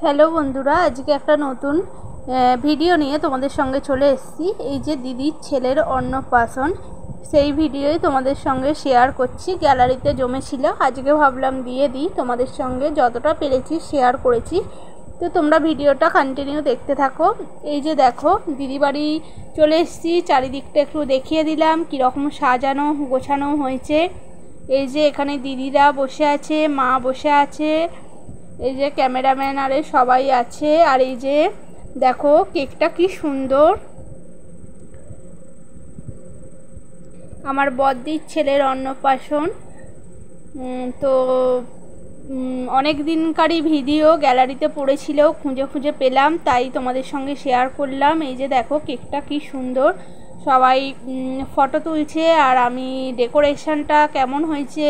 Hello বন্ধুরা, আজকে একটা নতুন ভিডিও নিয়ে তোমাদের সঙ্গে চলে এসেছি। এই যে দিদির ছেলের অন্নপ্রাশন, সেই ভিডিওই তোমাদের সঙ্গে শেয়ার করছি। গ্যালারিতে জমেছিল, আজকে ভাবলাম দিয়ে দিই, তোমাদের সঙ্গে যতটা পেরেছি শেয়ার করেছি। তো তোমরা ভিডিওটা কন্টিনিউ দেখতে থাকো। এই যে দেখো, দিদি বাড়ি চলে এসেছি, চারিদিকটা একটু দেখিয়ে দিলাম কীরকম সাজানো গোছানো হয়েছে। এই যে এখানে দিদিরা বসে আছে, মা বসে আছে, এই যে ক্যামেরাম্যান আরে সবাই আছে। আর এই যে দেখো কেকটা কি সুন্দর, আমার বড়দির ছেলের অন্নপ্রাশন। তো অনেক দিনকারই ভিডিও গ্যালারিতে পড়েছিল, খুঁজে খুঁজে পেলাম, তাই তোমাদের সঙ্গে শেয়ার করলাম। এই যে দেখো কেকটা কি সুন্দর, সবাই ফটো তুলছে, আর আমি ডেকোরেশনটা কেমন হয়েছে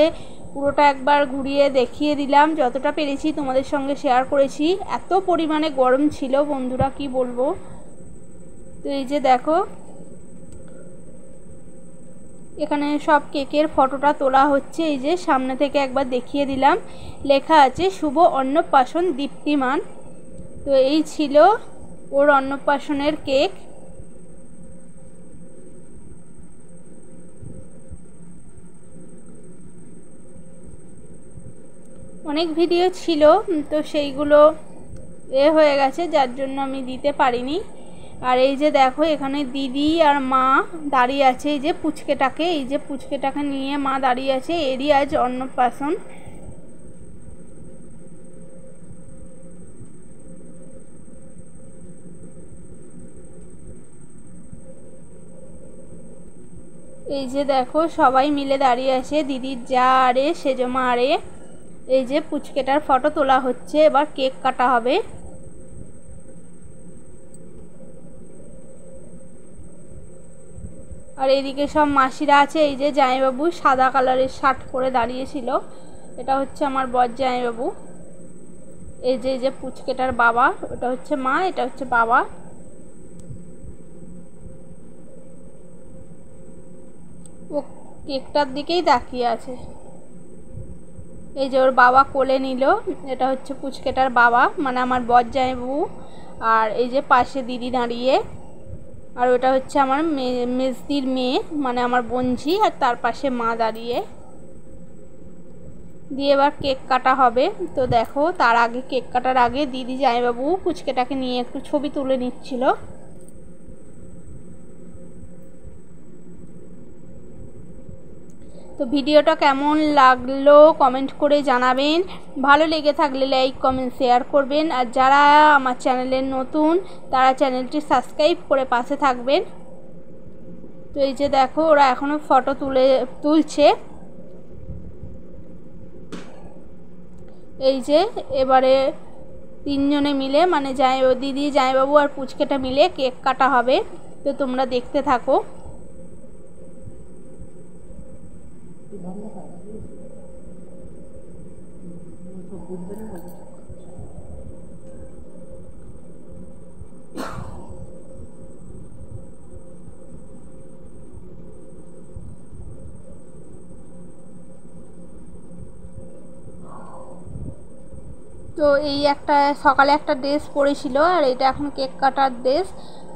পুরোটা একবার ঘুরিয়ে দেখিয়ে দিলাম, যতটা পেরেছি তোমাদের সঙ্গে শেয়ার করেছি। এত পরিমাণে গরম ছিল বন্ধুরা, কি বলবো। তো এই যে দেখো এখানে সব কেকের ফটোটা তোলা হচ্ছে। এই যে সামনে থেকে একবার দেখিয়ে দিলাম, লেখা আছে শুভ অন্নপ্রাশন দীপ্তিমান। তো এই ছিল ওর অন্নপ্রাশনের কেক। অনেক ভিডিও ছিল, তো সেইগুলো হয়ে গেছে, যার জন্য আমি দিতে পারিনি। আর এই যে দেখো এখানে দিদি আর মা দাঁড়িয়ে আছে, এই যে পুচকেটাকে নিয়ে মা দাঁড়িয়ে আছে, এরই আজ অন্নপ্রাশন। এই যে দেখো সবাই মিলে দাঁড়িয়ে আছে, দিদির যা আরে সেজো মা আরে। এই যে পুচকেটার ফটো তোলা হচ্ছে, এবার কেক কাটা হবে। আর এইদিকে সব মাসিরা আছে। এই যে জামাইবাবু সাদা কালারের শার্ট পরে দাঁড়িয়েছিল, এটা হচ্ছে আমার বর জামাইবাবু। এই যে পুচকেটার বাবা, ওটা হচ্ছে মা, এটা হচ্ছে বাবা। ও কেকটার দিকেই তাকিয়ে আছে। এই যে ওর বাবা কোলে নিল, এটা হচ্ছে পুচকেটার বাবা, মানে আমার বর জামাইবাবু। আর এই যে পাশে দিদি দাঁড়িয়ে, আর ওটা হচ্ছে আমার মেজদির মেয়ে, মানে আমার বোনঝি, আর তার পাশে মা দাঁড়িয়ে। দিয়ে এবার কেক কাটা হবে। তো দেখো তার আগে, কেক কাটার আগে দিদি জামাইবাবু পুচকেটাকে নিয়ে একটু ছবি তুলে নিচ্ছিল। তো ভিডিওটা কেমন লাগলো কমেন্ট করে জানাবেন, ভালো লেগে থাকলে লাইক কমেন্ট শেয়ার করবেন, আর যারা আমার চ্যানেলের নতুন তারা চ্যানেলটি সাবস্ক্রাইব করে পাশে থাকবেন। তো এই যে দেখো ওরা এখনও ফটো তুলছে। এই যে এবারে তিনজনে মিলে, মানে দিদি জামাইবাবু আর পুচকেটা মিলে কেক কাটা হবে। তো তোমরা দেখতে থাকো। তো এই একটা সকালে একটা ড্রেস পরেছিল, আর এটা এখন কেক কাটার ড্রেস।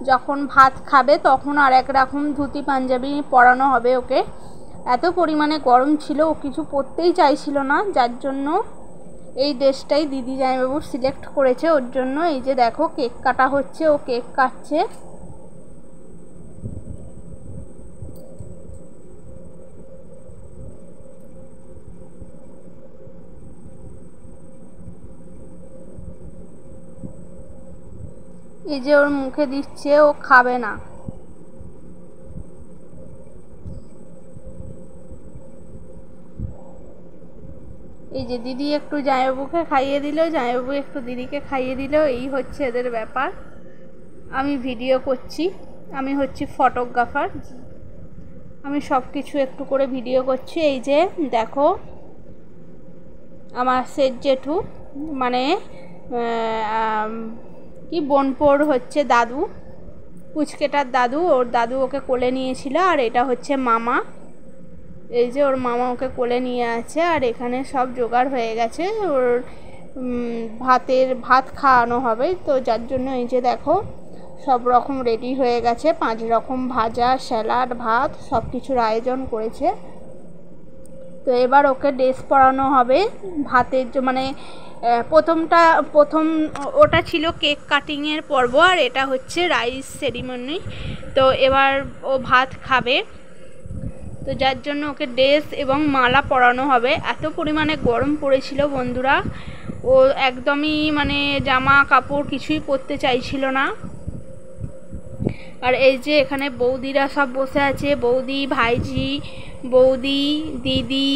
যখন ভাত খাবে তখন আর এক রকম ধুতি পাঞ্জাবি পরানো হবে ওকে। এত পরিমাণে গরম ছিল, ও কিছু পরতেই চাইছিল না, যার জন্য এই ড্রেসটাই দিদি জামাইবাবু সিলেক্ট করেছে ওর জন্য। এই যে দেখো কেক কাটা হচ্ছে, ও কেক কাটছে। এই যে ওর মুখে দিচ্ছে, ও খাবে না। এই যে দিদি একটু জামাইবাবুকে খাইয়ে দিল, জামাইবাবু একটু দিদিকে খাইয়ে দিল, এই হচ্ছে এদের ব্যাপার। আমি ভিডিও করছি, আমি হচ্ছি ফটোগ্রাফার, আমি সব কিছু একটু করে ভিডিও করছি। এই যে দেখো আমার সেট জেঠু, মানে কি বোনপোর হচ্ছে দাদু, পুচকেটার দাদু, ওর দাদু ওকে কোলে নিয়েছিল। আর এটা হচ্ছে মামা, এই যে ওর মামা ওকে কোলে নিয়ে আছে। আর এখানে সব জোগাড় হয়ে গেছে, ওর ভাত খাওয়ানো হবে। তো যার জন্য এই যে দেখো সব রকম রেডি হয়ে গেছে, 5 রকম ভাজা, স্যালাড, ভাত সব কিছুর আয়োজন করেছে। তো এবার ওকে ড্রেস পরানো হবে। ভাতের মানে প্রথম ওটা ছিল কেক কাটিংয়ের পর্ব, আর এটা হচ্ছে রাইস সেরিমনি। তো এবার ও ভাত খাবে, তো যার জন্য ওকে ড্রেস এবং মালা পরানো হবে। এত পরিমাণে গরম পড়েছিল বন্ধুরা, ও একদমই মানে জামা কাপড় কিছুই পরতে চাইছিল না। আর এই যে এখানে বৌদিরা সব বসে আছে, বৌদি, ভাইঝি, বৌদি, দিদি,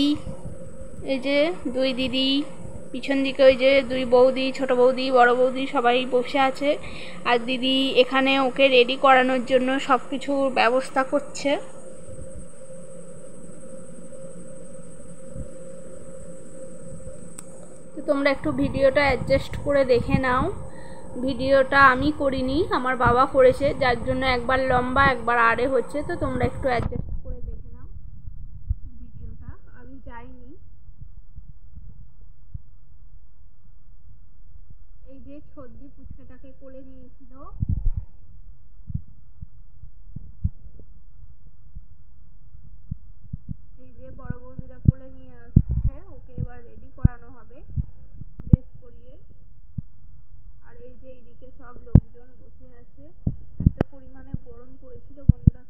এই যে 2 দিদি, পিছন দিকে ওই যে 2 বৌদি, ছোট বৌদি, বড় বৌদি সবাই বসে আছে। আর দিদি এখানে ওকে রেডি করানোর জন্য সব কিছুর ব্যবস্থা করছে। তো তোমরা একটু ভিডিওটা অ্যাডজাস্ট করে দেখে নাও। ভিডিওটা আমি করিনি, আমার বাবা করেছে, যার জন্য একবার লম্বা একবার আড়ে হচ্ছে। তো তোমরা একটু অ্যাডজাস্ট করে দেখে নাও ভিডিওটা, আমি যাইনি। এই যে ছদ্দি পুচকেটাকে কোলে নিয়েছিল, এই যে বড় বৌদিরা কোলে নিয়ে আসছে, ওকে এবার রেডি করানো হবে ড্রেস পরিয়ে। আর এই যে এইদিকে সব লোকজন বসে আছে। এত পরিমাণে গরম পড়েছিল বন্ধুরা।